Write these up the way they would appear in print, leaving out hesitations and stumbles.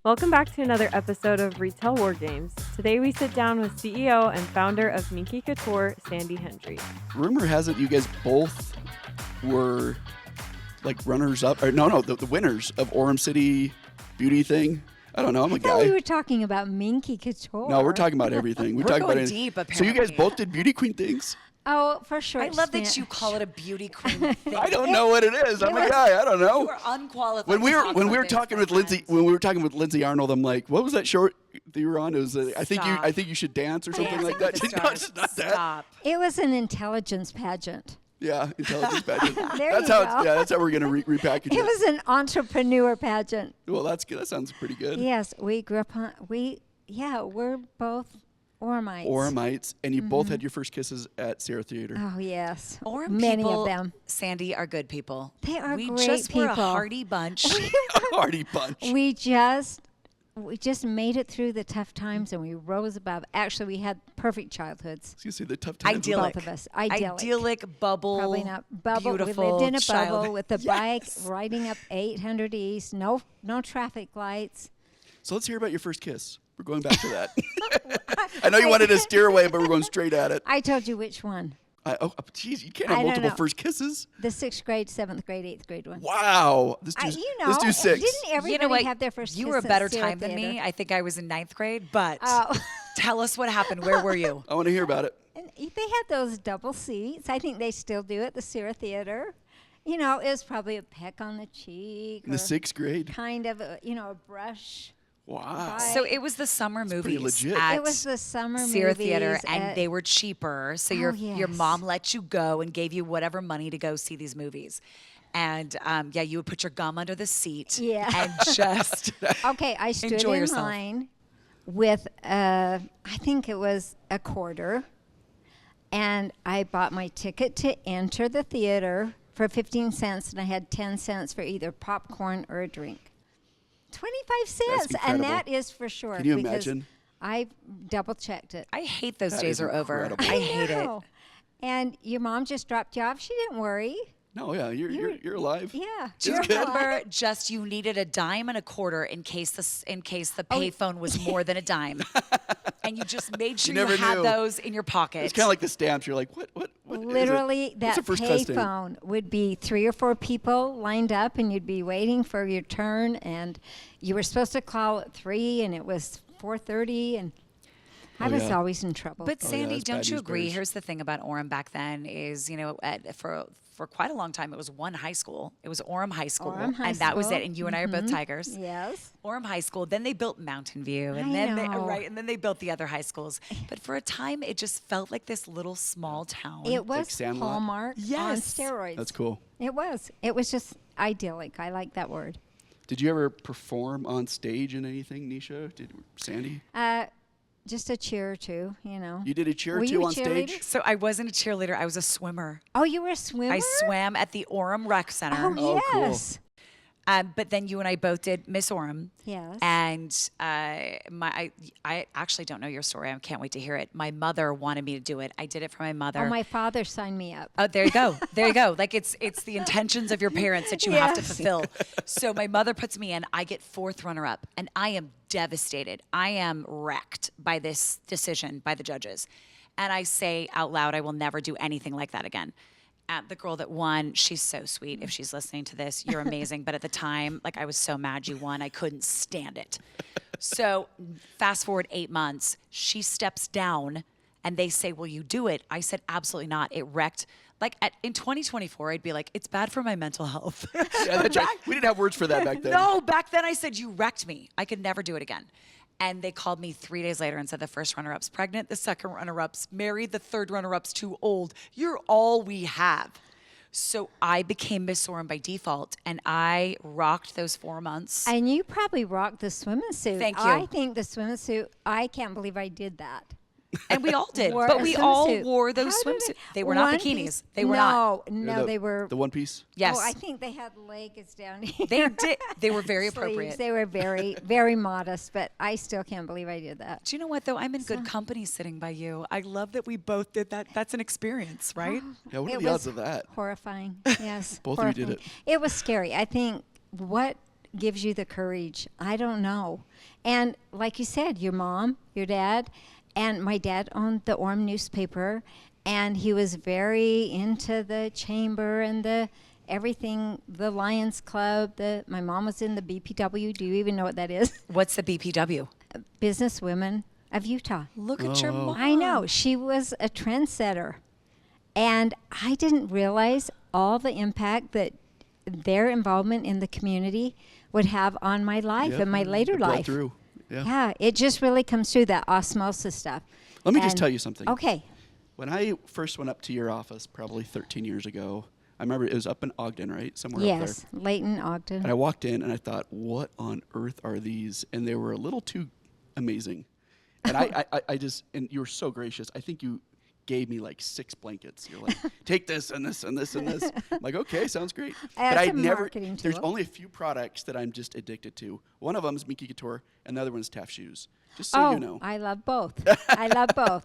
Welcome back to another episode of Retail War Games. Today we sit down with CEO and founder of Minky Couture, Sandi Hendry. Rumor has it you guys both were like runners up, or the winners of Orem City beauty thing. I don't know. I'm a guy. We were talking about Minky Couture. No, we're talking about everything. We're talking going about deep, apparently. So you guys both did beauty queen things? Oh, for sure. I love that you call it a beauty queen thing. I don't know what it is. I'm a guy. I don't know. You are unqualified. When we were talking with Lindsay Arnold, I'm like, what was that short that you were on? It was I think you should dance or something like that. No, it's not that. Stop. It was an intelligence pageant. Yeah, intelligence pageant. That's how that's how we're gonna repackage it. It was an entrepreneur pageant. Well, that's good. That sounds pretty good. Yes, we grew up on we're both Oremites. Oremites, and you both had your first kisses at Sierra Theater. Oh yes, Orem many people, of them. Sandy, are good people. They are we great just were a people. hardy bunch. A hardy bunch. We just made it through the tough times and we rose above. Actually, we had perfect childhoods. I was gonna say the tough times. Idyllic. Both of us. Idyllic. Bubble. Probably not bubble. Beautiful. We lived in a child. bubble with a Yes. bike, riding up 800 East. No traffic lights. So let's hear about your first kiss. We're going back to that. I know you wanted to steer away, but we're going straight at it. I told you which one. Geez, you can't have I don't multiple know. first kisses. The 6th grade, 7th grade, 8th grade one. Wow. Let's do 6. Didn't everybody You know what? have their first You kiss were a at better Sierra time than Theater? me. I think I was in 9th grade, but Oh. tell us what happened. Where were you? I want to hear about it. And they had those double seats. I think they still do at the Sierra Theater. You know, it was probably a peck on the cheek. In the or 6th grade. kind of, a brush. Wow. So it was the summer pretty movies legit. at It was the summer Sierra movies. Theater, and at- they were cheaper. So Oh, your yes. mom let you go and gave you whatever money to go see these movies. And you would put your gum under the seat Yeah. and just Okay, I stood Enjoy in yourself. line with, I think it was a quarter, and I bought my ticket to enter the theater for 15 cents, and I had 10 cents for either popcorn or a drink. 25 cents, and that incredible. is for sure. Can you because imagine? I double-checked it. I hate those That days is are over. incredible. I hate it. know. And your mom just dropped you off. She didn't worry. No, yeah, you're alive. Yeah. Do you you're remember alive. just you needed a dime and a quarter in case the Oh, payphone was more than a dime, and you just made sure you, never had knew. those in your pocket. It's kind of like the stamps. You're like, what is it? Literally, What's that a first class stamp? payphone would be 3 or 4 people lined up, and you'd be waiting for your turn. And you were supposed to call at 3, and it was 4:30, and I was yeah. always in trouble. But yeah, Sandy, that's don't bad you news agree? bears. Here's the thing about Orem back then is, for quite a long time, it was one high school. It was Orem High School, Orem High and that was School. it. And you and I are both Tigers. yes. Orem High School. Then they built Mountain View, and I then know. and then they built the other high schools. But for a time, it just felt like this little small town. It was Sandlot? Hallmark on Yes. steroids. That's cool. It was. It was just idyllic. I like that word. Did you ever perform on stage in anything, Nisha? Sandy? Just a cheer or two, you know. You did a cheer or Were two you a on stage? cheerleader? So I wasn't a cheerleader. I was a swimmer. Oh, you were a swimmer? I swam at the Orem Rec Center. Oh, Oh, cool. yes. But then you and I both did Miss Orem. Yes. And I actually don't know your story. I can't wait to hear it. My mother wanted me to do it. I did it for my mother. Oh, my father signed me up. Oh, there you go. There you go. Like it's the intentions of your parents that you have to Yes. fulfill. So my mother puts me in. I get 4th runner-up, and I am devastated. I am wrecked by this decision by the judges. And I say out loud, I will never do anything like that again. The girl that won, she's so sweet. If she's listening to this, you're amazing. But at the time, like I was so mad you won, I couldn't stand it. So fast forward 8 months, she steps down and they say, will you do it? I said, absolutely not. It wrecked. Like in 2024, I'd be like, it's bad for my mental health. Yeah, that's right. We didn't have words for that back then. No, back then I said, you wrecked me. I could never do it again. And they called me 3 days later and said the first runner-up's pregnant, the second runner-up's married, the third runner-up's too old. You're all we have. So I became Miss Orem by default, and I rocked those 4 months. And you probably rocked the swimming suit. Thank you. I think the swimming suit, I can't believe I did that. And we all did. Wore But a we all swimsuit. wore those How did swimsuits. it- They were not one bikinis. piece- They were not. No, they were. The one piece? Yes. Oh, I think they had legs down here. They did. They were very Sleeves. appropriate. They were very, very modest, but I still can't believe I did that. Do you know what, though? I'm in good company sitting by you. I love that we both did that. That's an experience, right? Yeah, what are It the odds was of that? Horrifying. Yes. Both of you did horrifying. It was scary. I think what gives you the courage? I don't know. And like you said, your mom, your dad, and my dad owned the Orem newspaper, and he was very into the chamber and the everything, the Lions Club. My mom was in the BPW. Do you even know what that is? What's the BPW? Business Women of Utah. Look at your mom. I know. She was a trendsetter. And I didn't realize all the impact that their involvement in the community would have on my life and my later It bled life. through. Yeah, it just really comes through, that osmosis stuff. Let me just And- tell you something. Okay. When I first went up to your office, probably 13 years ago, I remember it was up in Ogden, right? Somewhere up there. Yes, Leighton, Ogden. And I walked in and I thought, what on earth are these? And they were a little too amazing. And I just, and you were so gracious. I think you gave me like 6 blankets. You're like, take this and this and this and this. I'm like, okay, sounds great. That's I'd a marketing there's tool. only a few products that I'm just addicted to. One of them is Minky Couture, and the other one is Taft Shoes. Just so you know. I love both. I love both.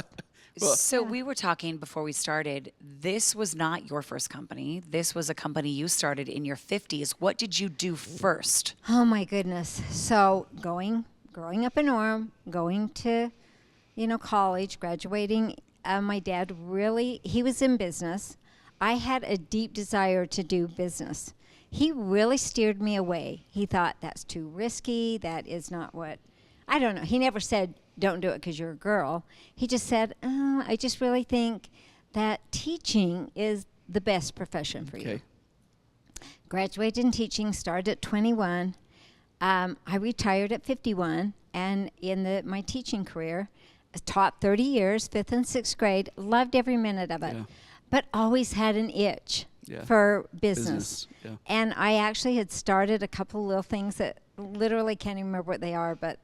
Well- So we were talking before we started. This was not your first company. This was a company you started in your 50s. What did you do first? Oh my goodness. So growing up in Orem, going to, college, graduating, my dad he was in business. I had a deep desire to do business. He really steered me away. He thought that's too risky. That is not what, I don't know. He never said, don't do it because you're a girl. He just said, I just really think that teaching is the best profession for you. Okay. Graduated in teaching, started at 21. I retired at 51, and in my teaching career, taught 30 years, 5th and 6th grade, loved every minute of it, Yeah. but always had an itch Yeah. for business. Yeah. And I actually had started a couple little things that literally can't even remember what they are, but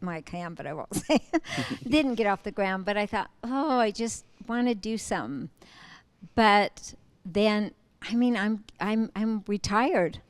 I can, but I won't say. Didn't get off the ground, but I thought, I just want to do something. But then, I'm retired.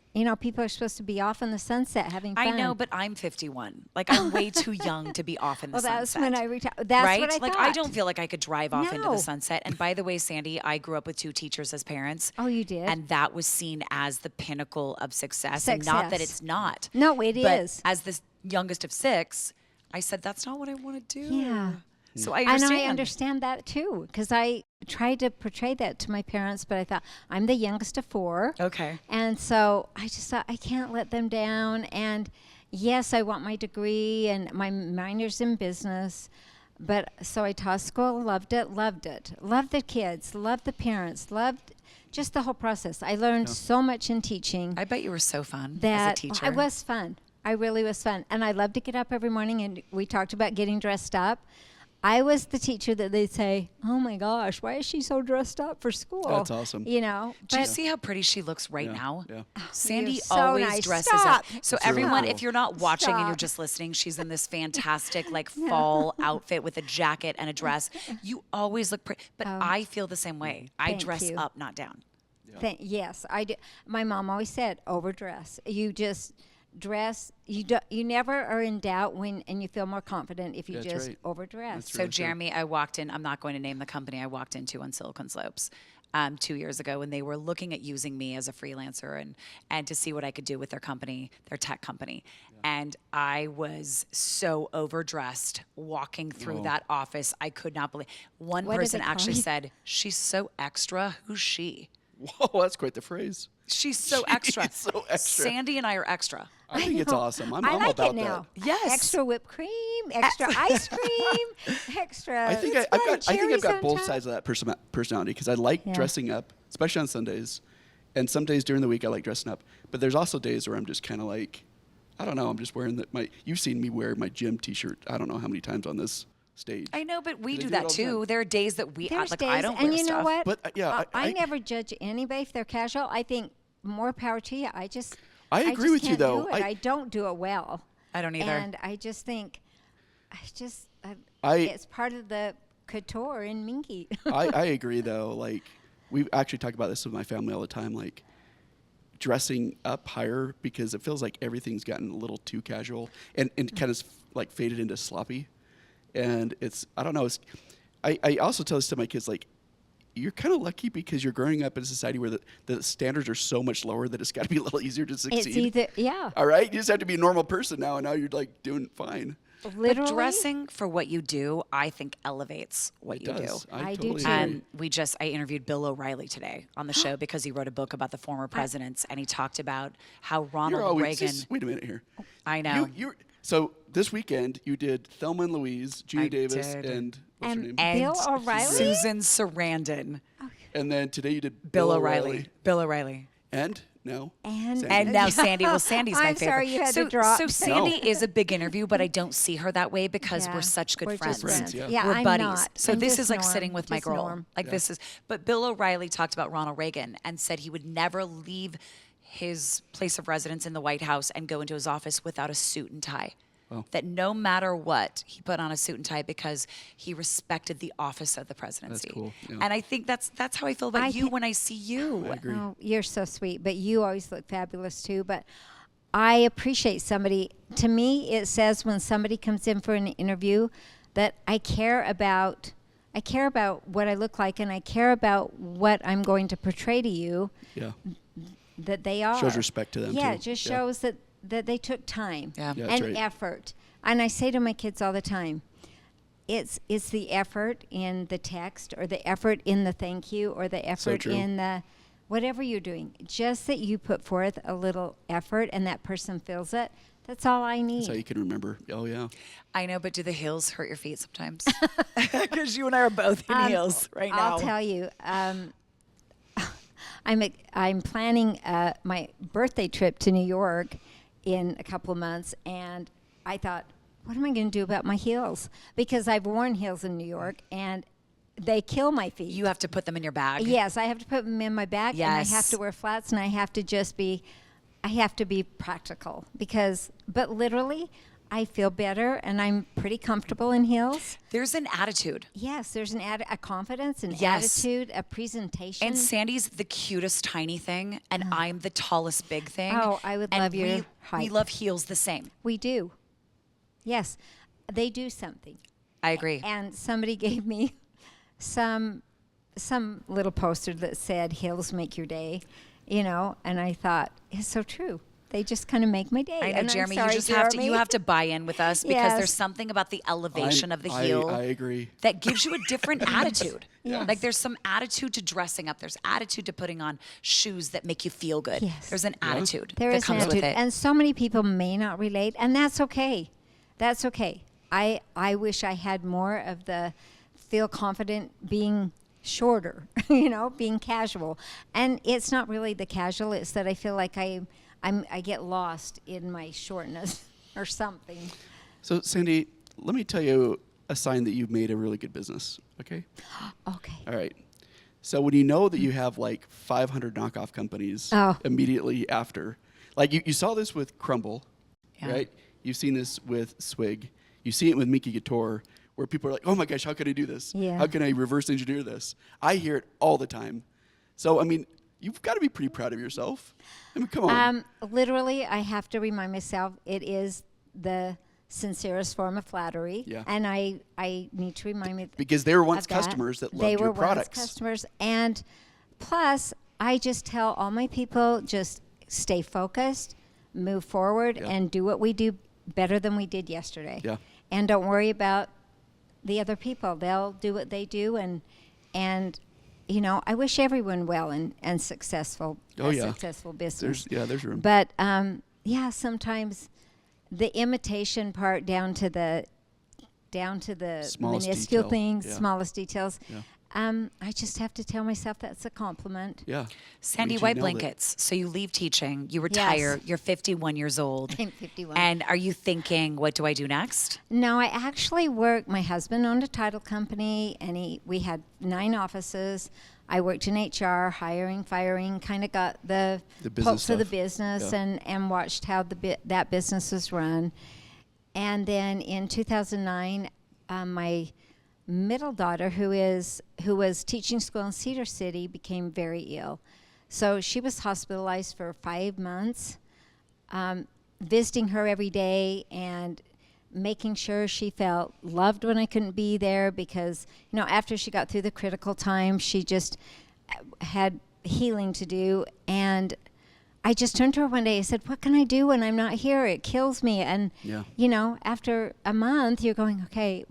People are supposed to be off in the sunset having fun. I know, but I'm 51. Like, I'm way too young to be off in the Well, that's sunset. when I retired. That's right? what I Like, thought. I don't feel like I could drive off into No. the sunset. And by the way, Sandy, I grew up with 2 teachers as parents. Oh, you did? And that was seen as the pinnacle of success. And not that Success. it's not. No, it but is. As the youngest of 6, I said, that's not what I want to do. Yeah. So I understand. And I understand that too, because I tried to portray that to my parents, but I thought, I'm the youngest of 4. Okay. And so I just thought, I can't let them down. And yes, I want my degree, and my minor's in business. But so I taught school, loved it. Loved the kids, loved the parents, loved just the whole process. I learned so much in teaching. I bet you were so fun That as a teacher. I was fun. I really was fun. And I loved to get up every morning, and we talked about getting dressed up. I was the teacher that they'd say, oh my gosh, why is she so dressed up for school? That's awesome. Do you but see how pretty she looks right Yeah, now? yeah. Sandy You're so always nice. dresses Stop. up. So That's really everyone, cool. if you're not watching and you're Stop. just listening, she's in this fantastic like fall outfit with a jacket and a dress. You always look pretty. But I feel the same way. I Thank dress you. up, not down. Yes, I do. My mom always said, overdress. You just dress. You never are in doubt and you feel more confident if you That's just right. overdress. That's So really true. Jeremy, I walked in. I'm not going to name the company I walked into on Silicon Slopes 2 years ago, and they were looking at using me as a freelancer and to see what I could do with their company, their tech company. And I was so overdressed walking through that office. I could not believe. One What did person they call actually you? said, "She's so extra. Who's she?" Whoa, that's quite the phrase. She's so extra. She's so extra. Sandy and I are extra. I think it's know. awesome. I'm I all like about it now. that. Yes. Extra whipped cream, extra ice cream, extra. I think I've got both sides of that personality because I like dressing up, especially on Sundays, and some days during the week I like dressing up. But there's also days where I'm just kind of like, I don't know. I'm just wearing You've seen me wear my gym T-shirt. I don't know how many times on this stage. I know, but we They do do it that all the too. time. There are days that we There's like. days, I don't and wear you stuff. know what? But, yeah, I I- never judge anybody if they're casual. I think more power to you. I I just agree with you, can't though. Do it. I don't do it well. I don't either. And I just think, I- it's part of the couture in Minky. I agree though. Like we actually talk about this with my family all the time. Like dressing up higher because it feels like everything's gotten a little too casual and kind of like faded into sloppy. And I don't know. I also tell this to my kids, like, you're kind of lucky because you're growing up in a society where the standards are so much lower that it's got to be a little easier to succeed. It's either, yeah. All right? You just have to be a normal person now, and now you're like doing fine. Literally. But dressing for what you do, I think elevates what It you does. do. I do totally too. agree. And I interviewed Bill O'Reilly today on the show because he wrote a book about the former presidents, and he talked about how You're Ronald always, Reagan. wait a minute here. I know. So this weekend you did Thelma and Louise, Judy I Davis, did. and what's her name? and Bill O'Reilly? Susan Sarandon. And then today you did Bill O'Reilly. Bill O'Reilly. And now And- Sandy. And now Sandy. Well, Sandy's my I'm favorite. sorry you had so, to drop. So Sandy No. is a big interview, but I don't see her that way because Yeah, we're such good we're friends. just Friends, yeah. Yeah, We're I'm buddies. not. So I'm this just is like Norm, sitting with my just girl. Norm. Like Yeah. this is. But Bill O'Reilly talked about Ronald Reagan and said he would never leave his place of residence in the White House and go into his office without a suit and tie. Wow. That no matter what, he put on a suit and tie because he respected the office of the presidency. cool, yeah. And I think that's how I feel about I you thi- when I see you. I agree. Oh, you're so sweet, but you always look fabulous too. But I appreciate somebody. To me, it says when somebody comes in for an interview that I care about what I look like, and I care about what I'm going to portray to you. Yeah. That they are. Shows respect to them, Yeah, too. it just Yeah. shows that they took time Yeah. Yeah, that's and right. effort. And I say to my kids all the time, it's the effort in the text, or the effort in the thank you, or the effort true. in the whatever you're doing. Just that you put forth a little effort and that person feels it. That's all I need. That's how you can remember. Oh yeah. I know, but do the heels hurt your feet sometimes? Because you and I are both in heels right now. I'll tell you. I'm planning my birthday trip to New York in a couple of months, and I thought, what am I going to do about my heels? Because I've worn heels in New York, and they kill my feet. You have to put them in your bag. Yes, I have to put them in my bag, and I have Yes. to wear flats, and I have to be practical but literally, I feel better, and I'm pretty comfortable in heels. There's an attitude. Yes, there's a confidence, an Yes. attitude, a presentation. And Sandy's the cutest tiny thing, and I'm the tallest big thing. Oh, I would and love your we height. love heels the same. We do. Yes, they do something. I agree. And somebody gave me some little poster that said "Heels make your day," and I thought it's so true. They just kind of make my day. I know, And I'm Jeremy. sorry, you just Jeremy. have to buy in with us because Yes. there's something about the elevation of the heel I agree. that gives you a different attitude. Yes. Like there's some attitude to dressing up. There's attitude to putting on shoes that make you feel good. Yes. There's an attitude There that is an comes attitude, with it. and so many people may not relate, and that's okay. That's okay. I wish I had more of the feel confident being shorter, being casual. And it's not really the casual, it's that I feel like I get lost in my shortness or something. So Sandy, let me tell you a sign that you've made a really good business. Okay. Okay. All right. So when you know that you have like 500 knockoff companies Oh. immediately after, like you saw this with Crumble, Yeah. right? You've seen this with Swig. You see it with Minky Couture, where people are like, "Oh my gosh, how can I do this? Yeah. How can I reverse engineer this?" I hear it all the time. So I mean, you've got to be pretty proud of yourself. I mean, come on. Literally, I have to remind myself it is the sincerest form of flattery. Yeah. And I need to remind me Because they were once of that. customers that They loved were your products. once customers. And plus, I just tell all my people, just stay focused, move forward, Yeah. and do what we do better than we did yesterday. Yeah. And don't worry about the other people. They'll do what they do, and I wish everyone well and successful. Oh, a yeah. successful business. There's room. But sometimes the imitation part down to the Smallest minuscule detail, things, yeah. smallest details. Yeah. I just have to tell myself that's a compliment. Yeah. Sandy, Means you white nailed it. blankets. So you leave teaching, you retire, Yes. you're 51 years old. I'm 51. And are you thinking, what do I do next? No, I actually worked. My husband owned a title company, and we had 9 offices. I worked in HR, hiring, firing, kind of got the business pulse of the stuff. business, Yeah. and watched how that business was run. And then in 2009, my middle daughter, who was teaching school in Cedar City, became very ill. So she was hospitalized for 5 months. Visiting her every day, and making sure she felt loved when I couldn't be there, because, after she got through the critical time, she just had healing to do. And I just turned to her one day and said, what can I do when I'm not here? It kills me. And, after a month, you're going, okay,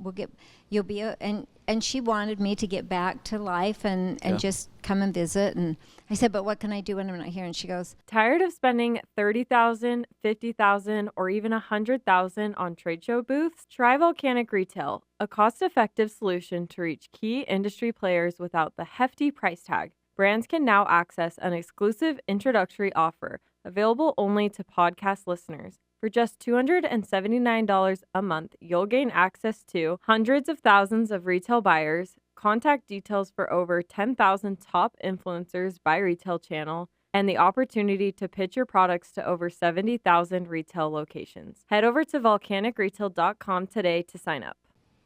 you'll be, and she wanted me to get back to life and just come and visit. And I said, but what can I do when I'm not here? And she goes, tired of spending $30,000, $50,000, or even $100,000 on trade show booths? Try Volcanic Retail, a cost-effective solution to reach key industry players without the hefty price tag. Brands can now access an exclusive introductory offer available only to podcast listeners. For just $279 a month, you'll gain access to hundreds of thousands of retail buyers, contact details for over 10,000 top influencers by retail channel, and the opportunity to pitch your products to over 70,000 retail locations. Head over to volcanicretail.com today to sign up.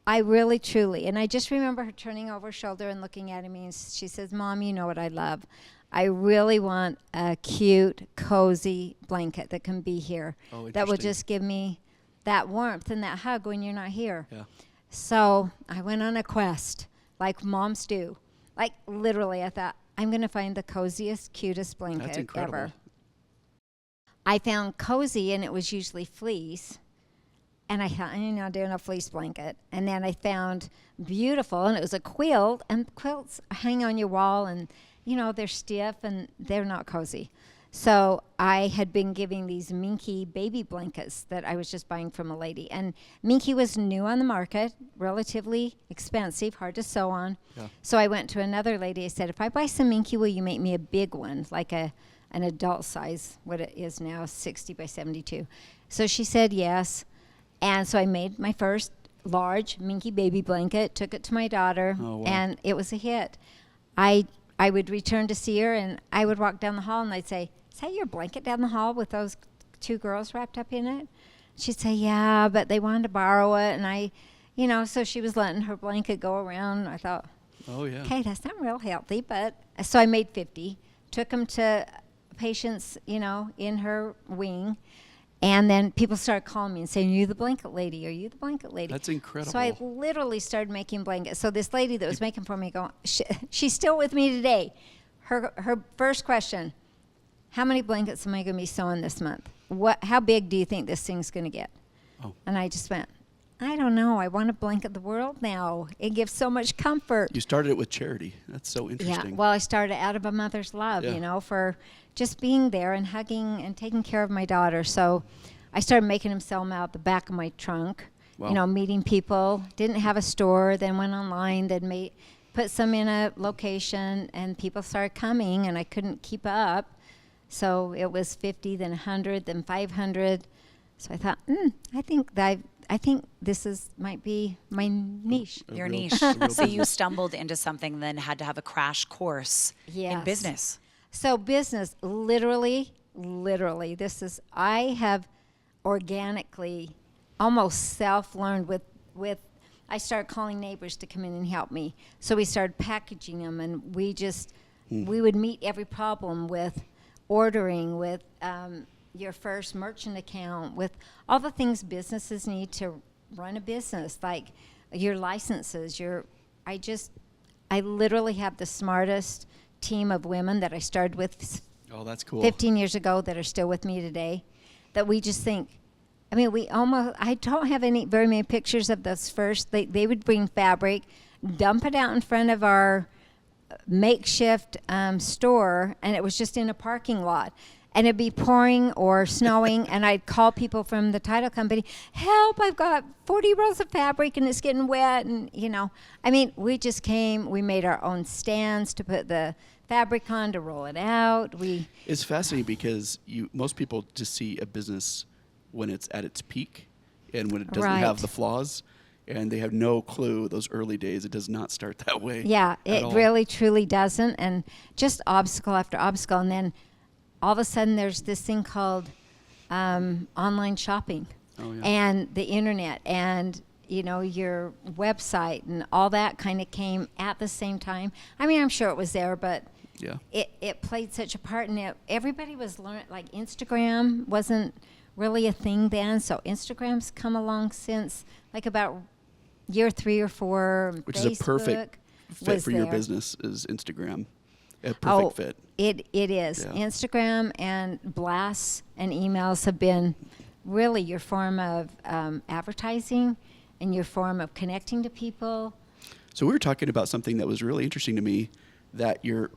I really, truly, and I just remember her turning over her shoulder and looking at me, and she says, Mom, you know what I love. I really want a cute, cozy blanket that can be here, that will just give me that warmth and that hug when you're not here. Yeah. So I went on a quest, like moms do. Like, literally, I thought, I'm going to find the coziest, cutest blanket ever. I found cozy, and it was usually fleece. And I thought, I'm not doing a fleece blanket. And then I found beautiful, and it was a quilt. And quilts hang on your wall, and, they're stiff, and they're not cozy. So I had been giving these Minky baby blankets that I was just buying from a lady. And Minky was new on the market, relatively expensive, hard to sew on. Yeah. So I went to another lady. I said, if I buy some Minky, will you make me a big one, like an adult size, what it is now, 60 by 72. So she said yes. And so I made my first large Minky baby blanket, took it to my daughter, and it was a hit. I would return to see her, and I would walk down the hall, and I'd say, is that your blanket down the hall with those two girls wrapped up in it? She'd say, yeah, but they wanted to borrow it, and so she was letting her blanket go around. I thought, okay, that's not real healthy, but so I made 50, took them to patients, in her wing. And then people started calling me and saying, are you the blanket lady? Are you the blanket lady? That's incredible. So I literally started making blankets. So this lady that was making for me, she's still with me today. Her first question, how many blankets am I going to be sewing this month? How big do you think this thing's going to get? Oh. And I just went, I don't know. I want to blanket the world now. It gives so much comfort. You started it with charity. That's so interesting. Yeah, well, I started out of a mother's love, for just being there and hugging and taking care of my daughter. So I started making them sell them out the back of my trunk, meeting people. Didn't have a store, then went online, then put some in a location, and people started coming, and I couldn't keep up. So it was 50, then 100, then 500. So I thought, I think this might be my niche. Your niche. So you stumbled into something, then had to have a crash course in business. So business, literally, I have organically almost self-learned with I started calling neighbors to come in and help me. So we started packaging them, and we would meet every problem with ordering, with your first merchant account, with all the things businesses need to run a business, like your licenses, I literally have the smartest team of women that I started with that's cool. 15 years ago that are still with me today, that we just think, I don't have very many pictures of those first. They would bring fabric, dump it out in front of our makeshift store, and it was just in a parking lot. And it'd be pouring or snowing, and I'd call people from the title company, help, I've got 40 rolls of fabric and it's getting wet. And, we just came, we made our own stands to put the fabric on, to roll it out. It's fascinating because most people just see a business when it's at its peak and when it doesn't have the flaws. And they have no clue those early days. It does not start that way. Yeah, it really, truly doesn't. And just obstacle after obstacle. And then all of a sudden there's this thing called online shopping and the internet and, your website and all that kind of came at the same time. I'm sure it was there, but it played such a part in it. Everybody was learning, like Instagram wasn't really a thing then. So Instagram's come along since like about year 3 or 4. Which Facebook is a perfect fit was for your there. business is Instagram. A perfect fit. It is. Yeah. Instagram and blasts and emails have been really your form of advertising and your form of connecting to people. So we were talking about something that was really interesting to me, that your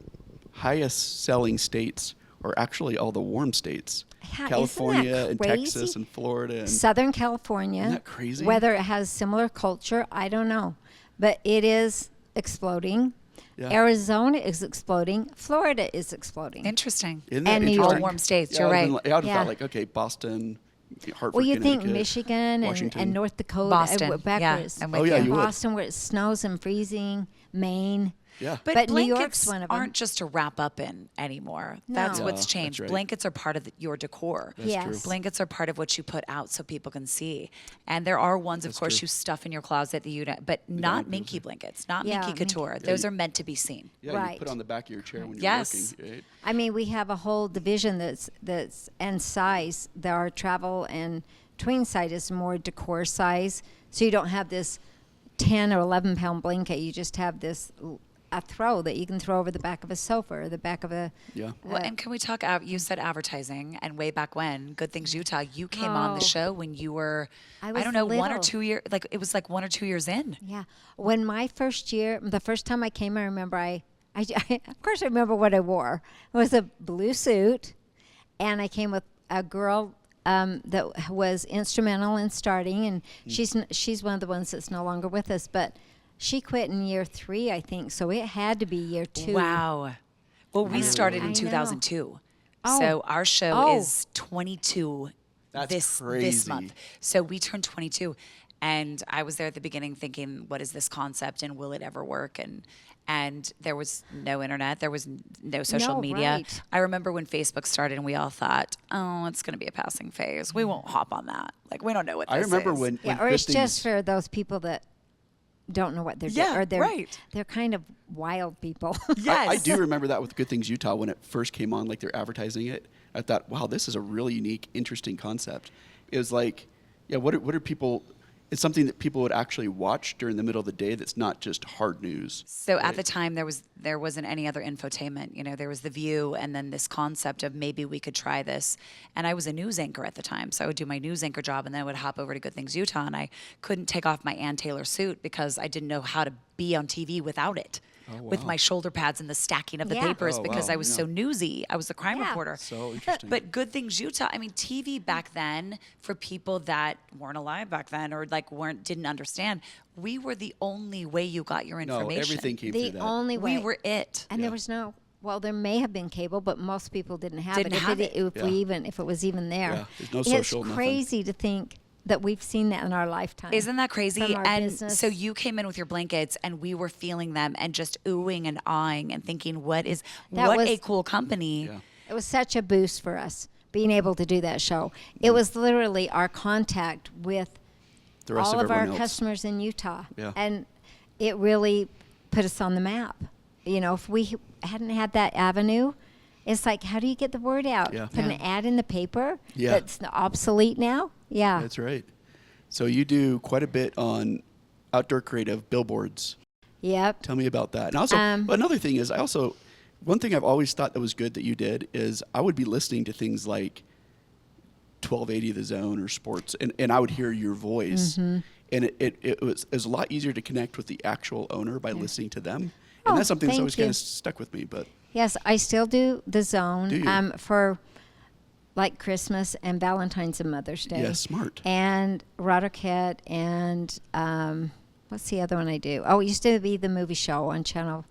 highest selling states are actually all the warm states. Yeah, California isn't that and crazy? Texas and Florida. And Southern California. Isn't that crazy? Whether it has similar culture, I don't know. But it is exploding. Yeah. Arizona is exploding. Florida is exploding. Interesting. Isn't that And New interesting? York. All warm states. Yeah, You're I right. would have Yeah. thought like, okay, Boston, Hartford, Well, you think Connecticut, Michigan Washington. and North Dakota, Boston. back Yeah, where it's I'm with Oh, yeah, you would. Boston where it snows and freezing, Maine. Yeah. But New York's blankets one of 'em. aren't just to wrap up in anymore. No. That's No, what's that's changed. right. Blankets are part of your decor. That's Yes. true. Blankets are part of what you put out so people can see. And there are ones, of That's course, true. you stuff in your closet that you don't, but not agree with Minky that. blankets, not Yeah, Minky Minky. Couture. Yeah, Those you- are meant to be seen. Yeah, you Right. put on the back of your chair when you're Yes. working. Right? I mean, we have a whole division that's and size. There are travel and tween size is more decor size. So you don't have this 10 or 11 pound blanket. You just have this a throw that you can throw over the back of a sofa or the back of a. Yeah. Well, and can we talk out? You said advertising, and way back when, Good Things Utah, you came on the Oh. show when you were, I I, was don't know, 1 or little. 2 years, like it was like 1 or 2 years in. Yeah. When my first year, the first time I came, I remember I of course I remember what I wore. It was a blue suit, and I came with a girl that was instrumental in starting, and she's one of the ones that's no longer with us, but she quit in year 3, I think, so it had to be year 2. Wow. Well, we started I in know. 2002. Oh. So our show Oh. is 22 That's this crazy. month. So we turned 22, and I was there at the beginning thinking, what is this concept and will it ever work? And there was no internet, there was no social No, media. right. I remember when Facebook started and we all thought, oh, it's going to be a passing phase. We won't hop on that. Like, we don't know what this I remember is. when Yeah, or Good it's just Things- for those people that don't know what they're doing. Yeah, Or they're, right. they're kind of wild people. Yes. I do remember that with Good Things Utah when it first came on, like they're advertising it. I thought, wow, this is a really unique, interesting concept. It was like, yeah, what are people? It's something that people would actually watch during the middle of the day. That's not just hard news. So right? at the time there wasn't any other infotainment. You know, there was The View and then this concept of maybe we could try this. And I was a news anchor at the time, so I would do my news anchor job and then I would hop over to Good Things Utah, and I couldn't take off my Ann Taylor suit because I didn't know how to be on TV without it. With wow. my shoulder pads and the stacking of the Yeah. papers Oh, because wow. I was Yeah. so newsy. I was the crime Yeah. reporter. So interesting. But Good Things Utah, I mean, TV back then, for people that weren't alive back then or like didn't understand, we were the only way you got your no, information. everything came The through that. only way. We were it. And Yeah. there was no. Well, there may have been cable, but most people didn't have Didn't it. have it. If Yeah. if it was even there. Yeah, there's no It's social, nothing. crazy to think that we've seen that in our lifetime. Isn't that crazy? From our And business. so you came in with your blankets and we were feeling them and just oohing and awing and thinking, what That was- a cool company. Yeah. It was such a boost for us being able to do that show. It was literally our contact with The rest all of of our everyone else. customers in Utah. Yeah. And it really put us on the map. You know, if we hadn't had that avenue, it's like, how do you get the word out? Yeah. Put an Yeah. ad in the paper Yeah. that's obsolete now? Yeah. That's right. So you do quite a bit on outdoor creative billboards. Yep. Tell me about that. And also, another thing is, one thing I've always thought that was good that you did is I would be listening to things like 1280 The Zone or sports, and I would hear your voice. Mm-hmm. And it was a lot easier to connect with the actual owner by listening to them. Oh, And that's something that's thank always kind you. of stuck with me. But Yes, I still do the zone Do you? for like Christmas and Valentine's and Mother's Day. yeah, smart. And Roddercat and what's the other one I do? Oh, it used to be the movie show on channel.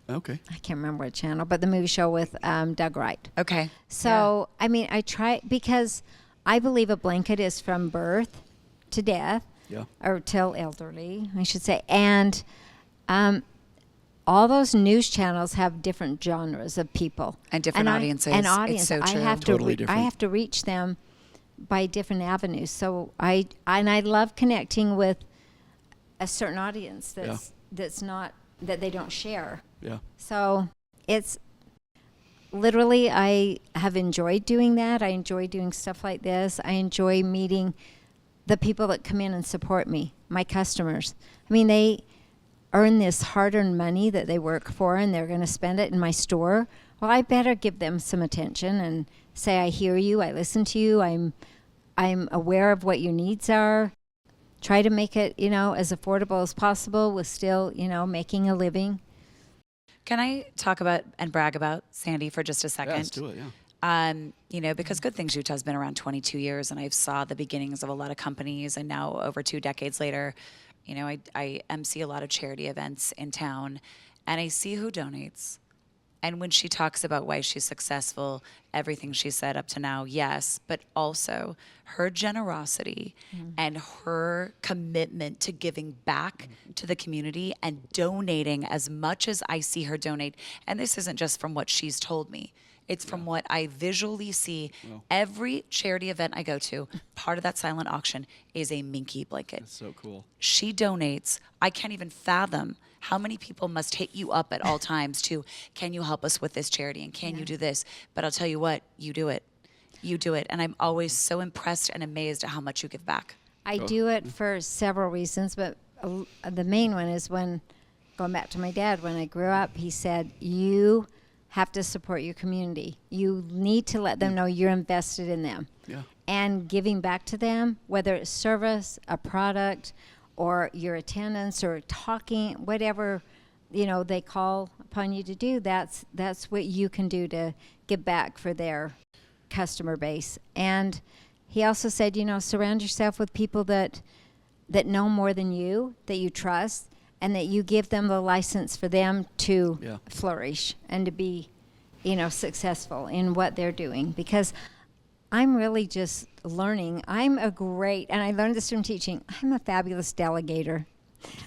Okay. I can't remember what channel, but the movie show with Doug Wright. Okay. So, I mean, I try because I believe a blanket is from birth to death, Yeah. or till elderly, I should say. And all those news channels have different genres of people And different audiences. And It's audience. so true. I have Totally to. I different. have to reach them by different avenues. So I love connecting with a certain audience that's not that they don't share. Yeah. So it's literally, I have enjoyed doing that. I enjoy doing stuff like this. I enjoy meeting the people that come in and support me, my customers. I mean, they earn this hard-earned money that they work for, and they're going to spend it in my store. Well, I better give them some attention and say, I hear you, I listen to you, I'm aware of what your needs are. Try to make it, as affordable as possible with still, making a living. Can I talk about and brag about Sandi for just a second? Yeah, let's do it, yeah. Because Good Things Utah has been around 22 years, and I've saw the beginnings of a lot of companies, and now over 2 decades later, I MC a lot of charity events in town, and I see who donates. And when she talks about why she's successful, everything she said up to now, yes, but also her generosity and her commitment to giving back to the community and donating as much as I see her donate. And this isn't just from what she's told me. It's from what I visually see. Every charity event I go to, part of that silent auction is a Minky blanket. That's so cool. She donates. I can't even fathom how many people must hit you up at all times to, can you help us with this charity and can you do this? But I'll tell you what, you do it. You do it. And I'm always so impressed and amazed at how much you give back. I do it for several reasons, but the main one is going back to my dad, when I grew up, he said, you have to support your community. You need to let them know you're invested in them. Yeah. And giving back to them, whether it's service, a product, or your attendance, or talking, whatever, they call upon you to do, that's what you can do to give back for their customer base. And he also said, surround yourself with people that know more than you, that you trust, and that you give them the license for them to flourish and to be, successful in what they're doing. Because I'm really just learning. And I learned this from teaching, I'm a fabulous delegator.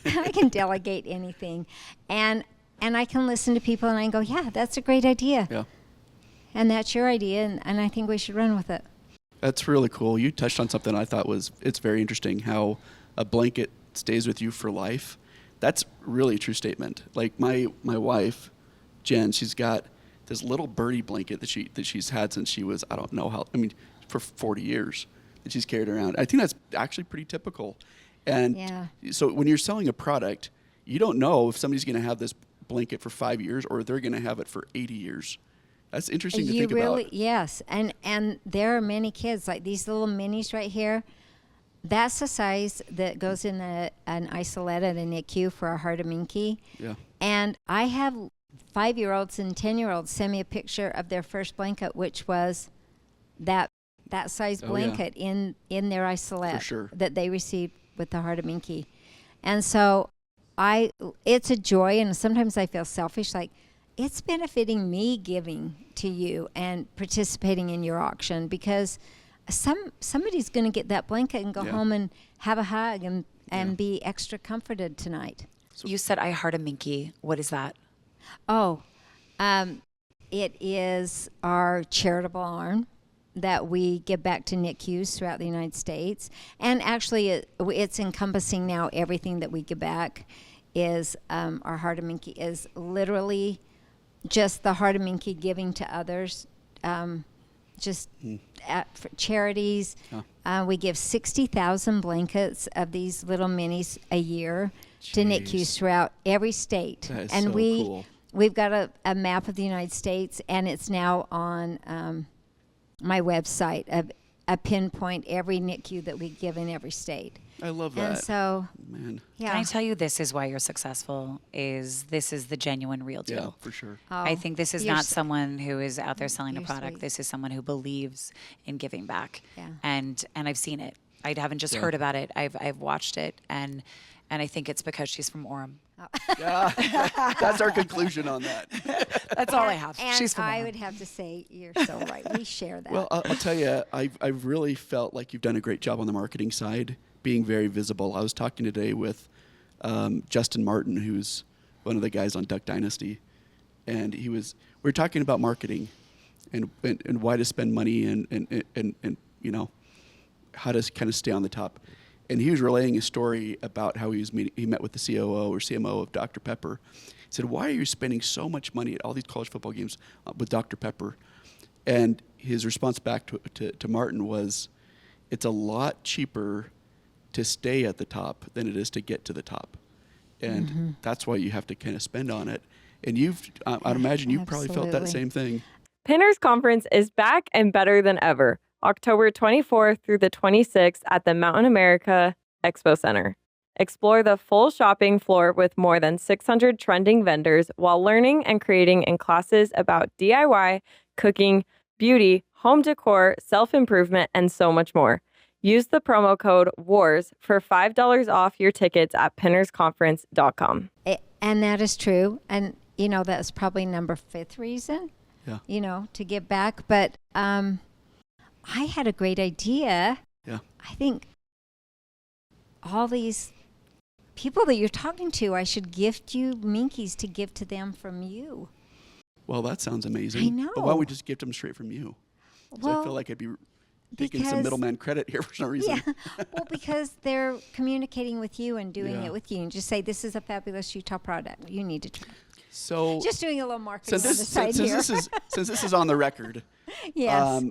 I can delegate anything. And I can listen to people and I can go, yeah, that's a great idea. Yeah. And that's your idea, and I think we should run with it. That's really cool. You touched on something I thought it's very interesting, how a blanket stays with you for life. That's really a true statement. Like my wife, Jen, she's got this little birdie blanket that she's had since she was, for 40 years that she's carried around. I think that's actually pretty typical. And so when you're selling a product, you don't know if somebody's going to have this blanket for 5 years or they're going to have it for 80 years. That's interesting to think about. Yes, and there are many kids, like these little minis right here. That's the size that goes in an isolette at a NICU for a Heart of Minky. Yeah. And I have 5-year-olds and 10-year-olds send me a picture of their first blanket, which was that size blanket in their isolette that they received with the Heart of Minky. And so it's a joy, and sometimes I feel selfish, like it's benefiting me giving to you and participating in your auction, because somebody's going to get that blanket and go home and have a hug and be extra comforted tonight. So you said I Heart a Minky. What is that? Oh, it is our charitable arm that we give back to NICUs throughout the United States. And actually, it's encompassing now everything that we give back. Is our Heart of Minky is literally just the Heart of Minky giving to others, for charities. We give 60,000 blankets of these little minis a year to NICUs throughout every state. That is and so cool. We've got a map of the United States, and it's now on my website, a pinpoint every NICU that we give in every state. I love that. And so, man. yeah. Can I tell you, this is why you're successful, this is the genuine real deal. Yeah, for sure. Oh, I think this is not someone who is out there selling a You're product. sweet. This is someone who believes in giving back. Yeah. And I've seen it. I haven't just heard about it. I've watched it, and I think it's because she's from Orem. Yeah, that's our conclusion on that. That's all I have. And She's from I Orem. would have to say, you're so right. We share that. Well, I'll tell you, I've really felt like you've done a great job on the marketing side, being very visible. I was talking today with Justin Martin, who's one of the guys on Duck Dynasty, and we were talking about marketing and why to spend money and how to kind of stay on the top. And he was relaying a story about how he met with the COO or CMO of Dr. Pepper, said, why are you spending so much money at all these college football games with Dr. Pepper? And his response back to Martin was, it's a lot cheaper to stay at the top than it is to get to the top. And that's why you have to kind of spend on it. And I'd imagine you probably felt that same thing. Pinners Conference is back and better than ever. October 24th through the 26th at the Mountain America Expo Center. Explore the full shopping floor with more than 600 trending vendors while learning and creating in classes about DIY, cooking, beauty, home decor, self-improvement, and so much more. Use the promo code WARS for $5 off your tickets at pinnersconference.com. And that is true. And, that's probably number 5th reason, to give back. But I had a great idea. Yeah. I think all these people that you're talking to, I should gift you Minkies to give to them from you. Well, that sounds amazing. I know. But why don't we just gift them straight from you? Well, I feel like I'd be taking some middleman credit here for some reason. Yeah. Well, because they're communicating with you and doing it with you, and just say, this is a fabulous Utah product. You need to try. So just doing a little marketing on the since side here. Since this is on the record, yes.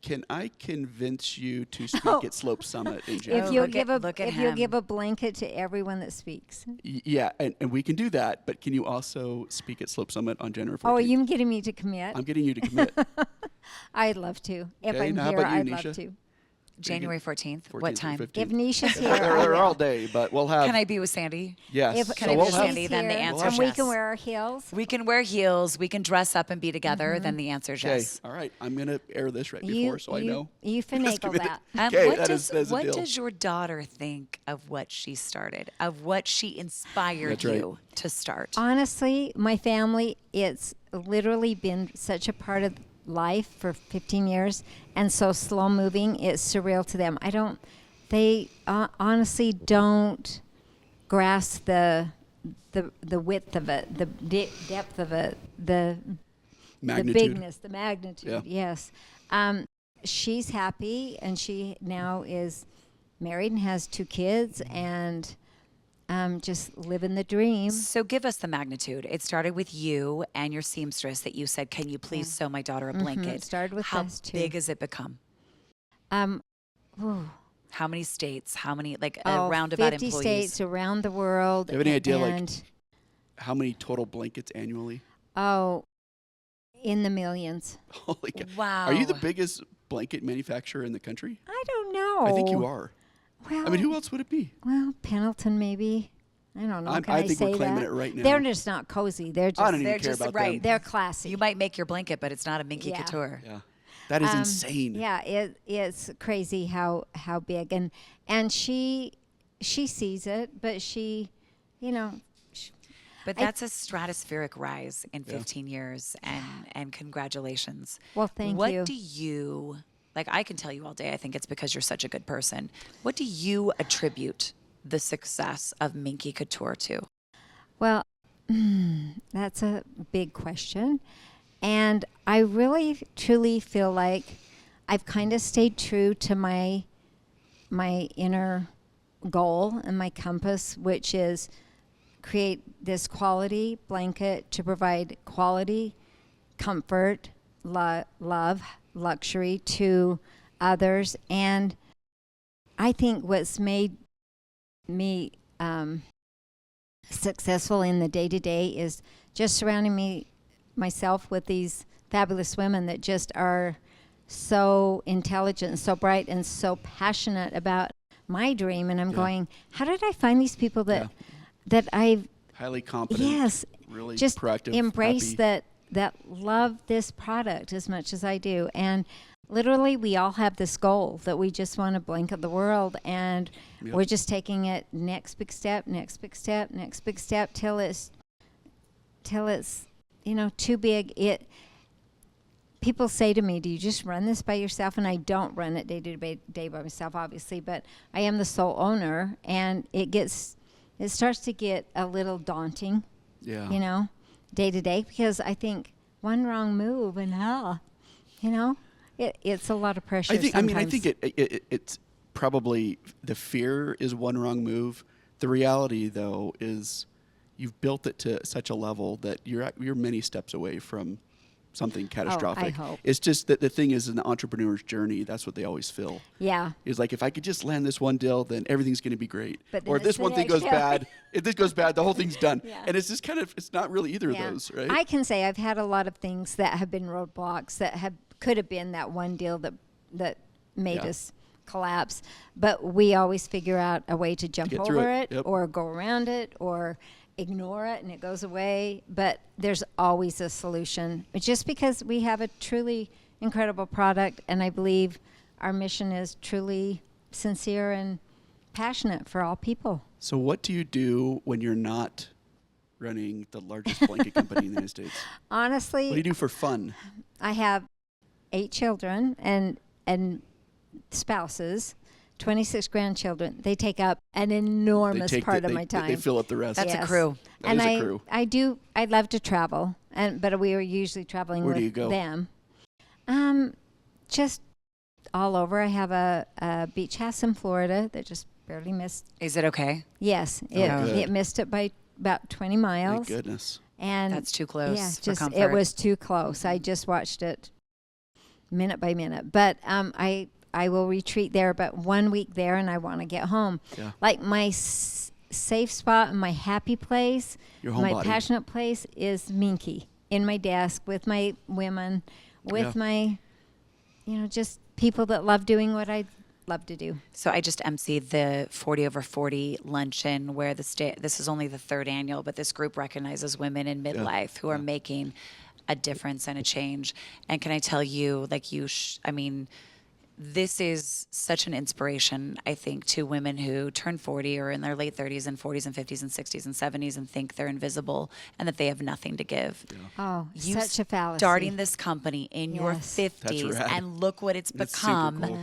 Can I convince you to speak at Slope Summit in January? If you'll give a blanket to everyone that speaks. Yeah, and we can do that, but can you also speak at Slope Summit on January 14th? Oh, you're getting me to commit? I'm getting you to commit. I'd love to. If Okay, I'm how here, about you, I'd Nisha? love to. January 14th. What time? 15th. If Nisha's here, They're all day, but we'll have. Can I be with Sandy? Yes. Can I be with Sandy? Then the answer and is we yes. can wear our heels. We can wear heels. We can dress up and be together. Then the answer is Okay. yes. All right. I'm gonna air this right before, so I know. You finagle that. Okay, what that is a what deal. does your daughter think of what she started, of what she inspired That's right. you to start? Honestly, my family, it's literally been such a part of life for 15 years, and so slow moving, it's surreal to them. They honestly don't grasp the width of it, the depth of it, the bigness, the magnitude. Yeah. Yes. She's happy, and she now is married and has 2 kids, and just living the dream. So give us the magnitude. It started with you and your seamstress that you said, can you please sew my daughter a blanket? It started with How us, too. big has it become? Ooh. How many states? How many, a roundabout 50 employees? states around the world. Do you have any idea, and, how many total blankets annually? Oh, in the millions. Holy cow. Wow. Are you the biggest blanket manufacturer in the country? I don't know. I think you are. Well, I mean, who else would it be? Well, Pendleton maybe. I don't know. Can I I think say we're claiming that? it right now. They're just not cozy. They're just I don't even they're care just about right. them. they're classy. You might make your blanket, but it's not a Minky Yeah. Couture. Yeah. That is insane. Yeah, it's crazy how big, and she sees it, but she, But that's a stratospheric rise in 15 years, and congratulations. Well, thank what you. What do you, I can tell you all day, I think it's because you're such a good person. What do you attribute the success of Minky Couture to? Well, that's a big question. And I really, truly feel like I've kind of stayed true to my inner goal and my compass, which is create this quality blanket to provide quality, comfort, love, luxury to others. And I think what's made me successful in the day-to-day is just surrounding myself with these fabulous women that just are so intelligent and so bright and so passionate about my dream. And I'm going, how did I find these people that I've highly competent, really just proactive, embrace happy. that love this product as much as I do. And literally we all have this goal that we just want to blanket the world, and we're just taking it next big step till it's too big. People say to me, do you just run this by yourself? And I don't run it day to day by myself, obviously, but I am the sole owner, and it starts to get a little daunting, day to day, because I think one wrong move and it's a lot of pressure. I think sometimes. it's probably the fear is one wrong move. The reality, though, is you've built it to such a level that you're many steps away from something catastrophic. I hope. It's just that the thing is, in the entrepreneur's journey, that's what they always feel. Yeah. It's like, if I could just land this one deal, then everything's going to be great. But or if this one thing goes bad, if this goes bad, the whole thing's done. Yeah. And it's just kind of, it's not really either of those, right? I can say I've had a lot of things that have been roadblocks that could have been that one deal that made us collapse. But we always figure out a way to jump over it or go around it or ignore it and it goes away. But there's always a solution. It's just because we have a truly incredible product, and I believe our mission is truly sincere and passionate for all people. So what do you do when you're not running the largest blanket company in the United States? Honestly, What do you do for fun? I have 8 children and spouses, 26 grandchildren. They take up an enormous part of my time. They fill up the rest. That's a crew. That is a crew. I love to travel, but we are usually traveling Where with do you go? them. Just all over. I have a beach house in Florida that just barely missed. Is it okay? Yes, good. it missed it by about 20 miles. Thank goodness. And That's too close for comfort. it was too close. I just watched it minute by minute. But I will retreat there, but 1 week there, and I want to get home. Yeah. Like my safe spot and my happy place, Your home my body. passionate place is Minky, in my desk with my women, with my, just people that love doing what I love to do. So I just emceed the 40 over 40 luncheon where this is only the 3rd annual, but this group recognizes women in midlife who are making a difference and a change. And can I tell you, like this is such an inspiration, I think, to women who turn 40 or in their late 30s and 40s and 50s and 60s and 70s and think they're invisible and that they have nothing to give. Yeah. Oh, You such a fallacy. starting this company in your Yes. 50s, That's rad. and look what it's That's super become. cool.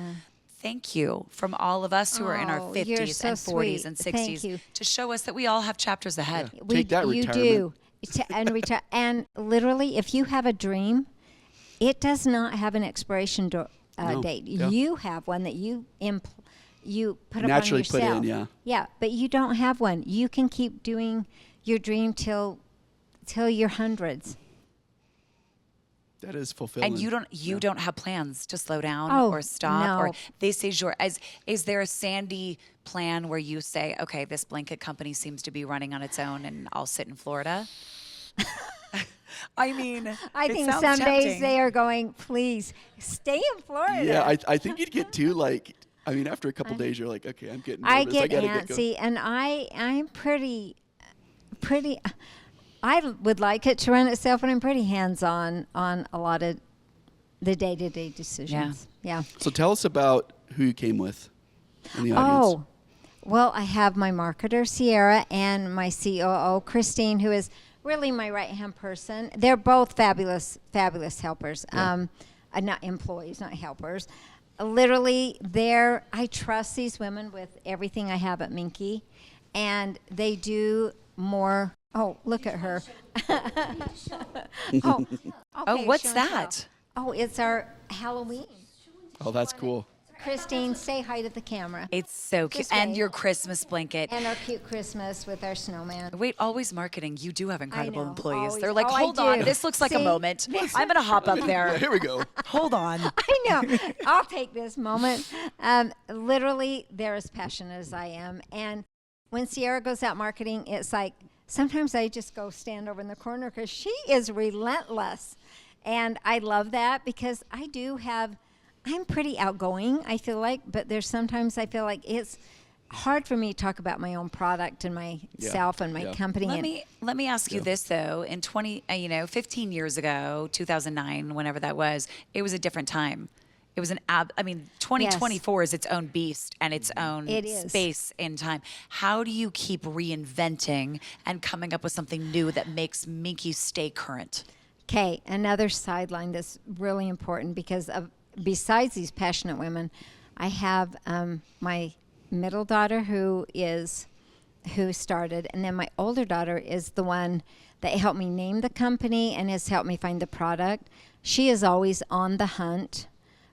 Thank you from all of us who are in our Oh, 50s you're so and 40s sweet. and Thank 60s you. to show us that we all have chapters ahead. Take that, you retirement. do. And literally, if you have a dream, it does not have an expiration No. date. Yeah. You have one that you put up Naturally on yourself. put in, yeah. Yeah, but you don't have one. You can keep doing your dream till you're hundreds. That is fulfilling. And you don't have plans to slow down Oh, or stop, or no. this is is there a Sandi plan where you say, okay, this blanket company seems to be running on its own and I'll sit in Florida? I mean, I it think sounds some days tempting. they are going, please stay in Florida. Yeah, I think you'd get too, after a couple days, you're like, okay, I'm getting nervous. I get gotta antsy, and I'm pretty. I would like it to run itself, but I'm pretty hands-on on a lot of the day-to-day decisions. Yeah. So tell us about who you came with in the audience. Oh, well, I have my marketer, Sierra, and my COO, Christine, who is really my right-hand person. They're both fabulous, fabulous helpers. Yeah. Not employees, not helpers. Literally, I trust these women with everything I have at Minky, and they do more. Oh, look at her. Oh, what's show and that? tell. Oh, it's our Halloween. Oh, that's cool. Christine, say hi to the camera. It's so cute. This And way. your Christmas blanket. And our cute Christmas with our snowman. Wait, always marketing. You do have incredible know, employees. always. They're like, Oh, I hold on, do. this looks like a See? moment. I'm going to hop up Yeah, there. here we go. Hold on. I know. I'll take this moment. Literally, they're as passionate as I am. And when Sierra goes out marketing, it's like sometimes I just go stand over in the corner because she is relentless. And I love that because I'm pretty outgoing, I feel like, but there's sometimes I feel like it's hard for me to talk about my own product and myself and my company. Let me ask you this though. In 15 years ago, 2009, whenever that was, it was a different time. It was 2024 is its own beast and its own space in time. How do you keep reinventing and coming up with something new that makes Minky stay current? Okay, another sideline that's really important because besides these passionate women, I have my middle daughter who started, and then my older daughter is the one that helped me name the company and has helped me find the product. She is always on the hunt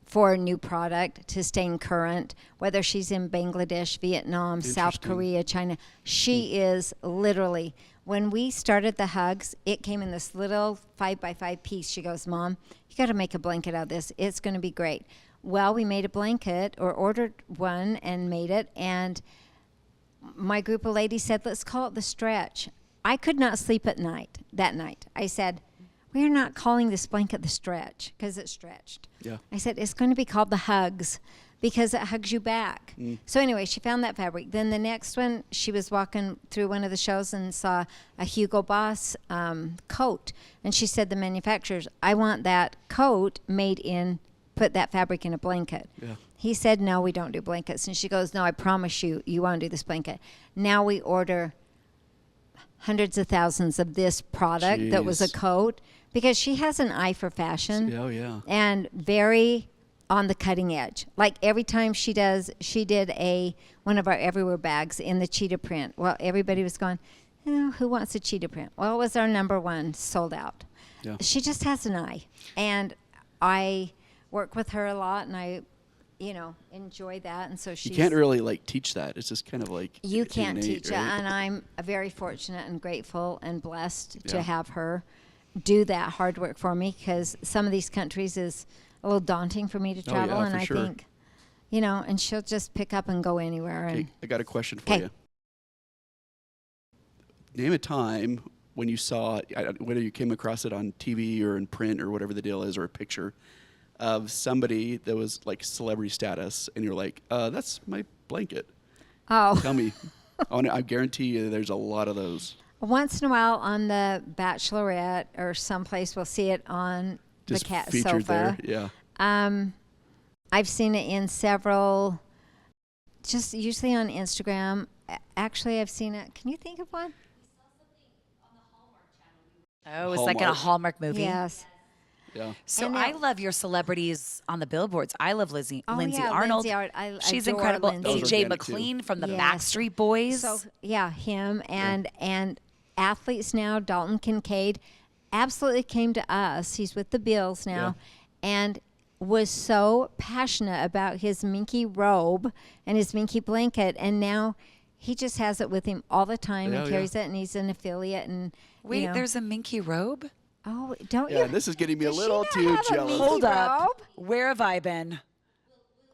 for a new product to stay current, whether she's in Bangladesh, Vietnam, South Korea, China. She is literally When we started the hugs, it came in this little 5x5 piece. She goes, Mom, you got to make a blanket out of this. It's going to be great. Well, we made a blanket or ordered one and made it. And my group of ladies said, let's call it the Stretch. I could not sleep at night that night. I said, we are not calling this blanket the Stretch because it stretched. Yeah. I said, it's going to be called the Hugs because it hugs you back. So anyway, she found that fabric. Then the next one, she was walking through one of the shows and saw a Hugo Boss coat. And she said, the manufacturers, I want that coat made in, put that fabric in a blanket. Yeah. He said, no, we don't do blankets. And she goes, no, I promise you, you want to do this blanket. Now we order hundreds of thousands of this product that was a Jeez. coat because she has an eye for fashion. Oh, yeah. And very on the cutting edge. Like every time she did one of our everywhere bags in the cheetah print. Well, everybody was going, who wants a cheetah print? Well, it was our number one, sold out. Yeah. She just has an eye. And I work with her a lot and I, enjoy that. And so she's... You can't really like teach that. It's just kind of like You it's can't innate, teach it. right? And I'm very fortunate and grateful and blessed to Yeah. have her do that hard work for me because some of these countries is a little daunting for me to travel. yeah, and for I sure. think, and she'll just pick up and go anywhere. Okay, And I got a question for 'Kay. you. Name a time when you saw, whether you came across it on TV or in print or whatever the deal is, or a picture of somebody that was like celebrity status, and you're like, that's my blanket. oh, Tell me. I guarantee you there's a lot of those. once in a while on the Bachelorette or someplace we'll see it on Just the cat featured sofa. there. Yeah. I've seen it in several, just usually on Instagram. Actually, I've seen it. Can you think of one? Oh, it's like in a Hallmark movie. Yes. Yeah. So And I now- love your celebrities on the billboards. I love Lindsay Oh, Lindsay yeah, Arnold. Lindsay I She's adore incredible. Lindsay. Those AJ organic, too. McLean from the Yes. Backstreet Boys. So yeah, him and athletes now, Dalton Kincaid, absolutely came to us. He's with the Bills now, and was so passionate about his Minky robe and his Minky blanket, and now he just has it with him all the time and Yeah, carries it, and he's an affiliate. And Wait, there's a Minky robe? oh, don't Yeah, you? this is getting me a Does she little not too have a jealous. Minky Hold up. robe? Where have I been?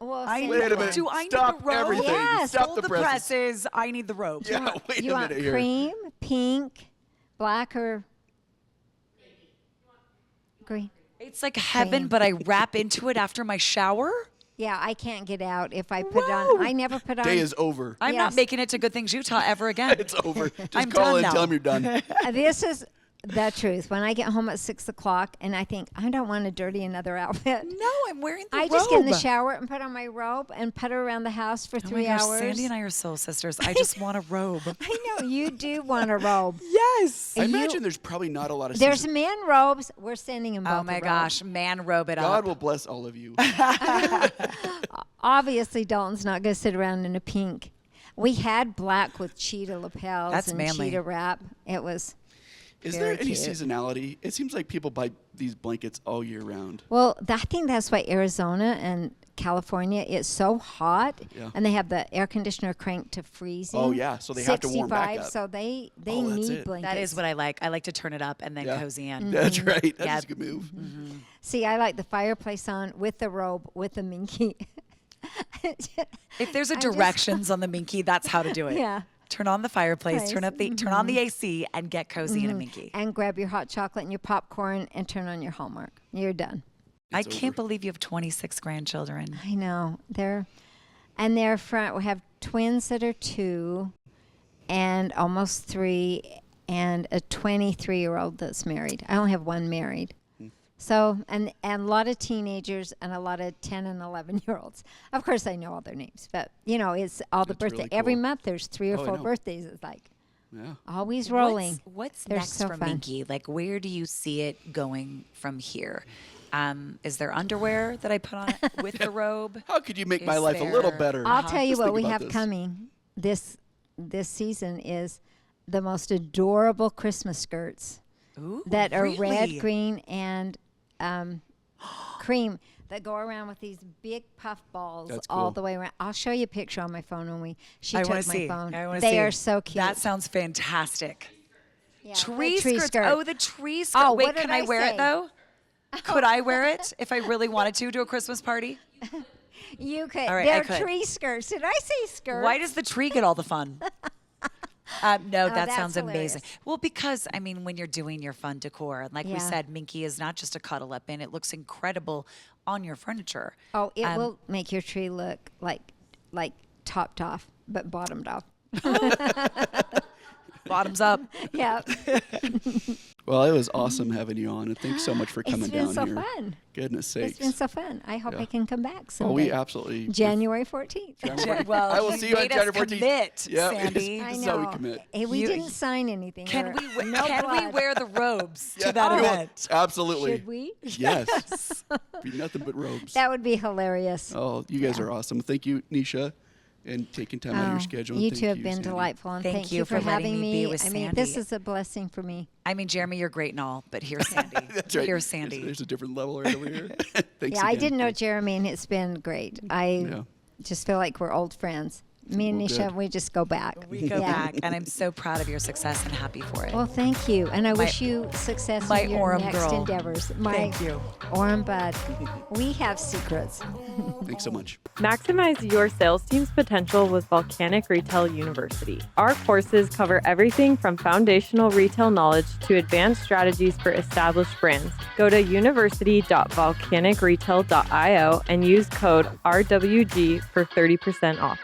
Well, I send Wait it a one. minute. Do I need Stop the robe? everything. Yes. Stop Hold the the presses. presses. I need the robe. Yeah, wait You a want minute here. cream, pink, black, or green? It's like heaven, Cream. but I wrap into it after my shower. Yeah, I can't get out if I put it on. I never put on. Day is over. I'm not Yes. making it to Good Things Utah ever again. It's over. Just I'm call done in, now. tell them you're done. This is the truth. When I get home at 6 o'clock and I think I don't want to dirty another outfit, No, I'm wearing the I robe. just get in the shower and put on my robe and putter around the house for Oh 3 my gosh, hours. Sandy and I are soul sisters. I just want a robe. I know you do want a robe. Yes. I You- imagine there's probably not a lot of There's season- men robes. We're sending them both. Oh my a robe. gosh, man, robe it God up. will bless all of you. Obviously, Dalton's not going to sit around in a pink. We had black with cheetah lapels That's and manly. cheetah wrap. It was. Is Very there any cute. seasonality? It seems like people buy these blankets all year round. Well, I think that's why Arizona and California, it's so hot, Yeah. and they have the air conditioner cranked to freezing. Oh, yeah, so they have to warm back 65, up. So they Oh, that's need it. blankets. That is what I like. I like to turn it up and then Yeah. cozy in. Mm-hmm. That's right. That's Yeah. a good move. See, I like the fireplace on with the robe with the minky. If there's a I just- directions on the Minky, that's how to do it. Yeah. Turn on the fireplace, turn Place. Mm-hmm. on the AC, and get cozy in a Minky. And grab your hot chocolate and your popcorn and turn on your Hallmark. You're done. I It's can't over. believe you have 26 grandchildren. I know. They're front. We have twins that are 2 and almost 3 and a 23-year-old that's married. I only have one married. So, and a lot of teenagers and a lot of 10 and 11-year-olds. Of course, I know all their names, but, it's all the That's birthday. really Every cool. month there's 3 or Oh, I 4 know. birthdays. It's like Yeah. always rolling. What's They're next so for fun. Minky? Like, where do you see it going from here? Is there underwear that I put on it with the robe? How could you make my Is life a little there- better? I'll tell you Just what think we about have this. coming this season is the most adorable Christmas skirts Ooh, that are really? red, green, and cream that go around with these big puff balls That's all cool. the way around. I'll show you a picture on my phone when she I took want my to see. phone. I want to They see. are so cute. That sounds fantastic. Yeah, Tree the tree skirts. skirt. Oh, the tree skirt. Oh, Wait, what did can I I wear say? it though? Could I wear it if I really wanted to a Christmas party? You could. All right, I They're could. tree skirts. Did I say skirts? Why does the tree get all the fun? No, that that's sounds amazing. hilarious. Well, because I mean, when you're doing your fun decor, and like we Yeah. said, Minky is not just a cuddle up in; it looks incredible on your furniture. Oh, it will make your tree look like topped off, but bottomed off. Bottoms up. Yeah. Well, it was awesome having you on, and thanks so much for coming It's been down so here. fun. Goodness sakes. It's been so fun. I hope Yeah. I can come back someday. Oh, we absolutely. January 14th. Well, I will see you on made us January 14th. commit, Yeah, Sandy. I This is know. how we commit. Hey, we You- didn't sign anything. Can or- we no can we blood. wear the robes Yeah, to that we will. event? Absolutely. Should we? Yes. Be nothing but robes. That would be hilarious. Oh, you guys are awesome. Thank you, Nisha, and taking time out of your schedule. and You thank two have been Sandy. delightful, and Thank thank you you for for letting having me be with I mean, this Sandy. is a blessing for me. I mean, Jeremy, you're great and all, but here's Sandy. That's right. Here's Sandy. There's a different level right over here. Thanks Yeah, I again. didn't know Jeremy, and it's been great. I Yeah. just feel like we're old friends. Me and Well, Nisha, good. we just go back. We go Yeah. back, and I'm so proud of your success and happy for it. Well, thank you, and I wish you success my in your Orem next girl. endeavors. My Thank you. Orem bud. We have secrets. Thanks so much. Maximize your sales team's potential with Volcanic Retail University. Our courses cover everything from foundational retail knowledge to advanced strategies for established brands. Go to university.volcanicretail.io and use code RWG for 30% off.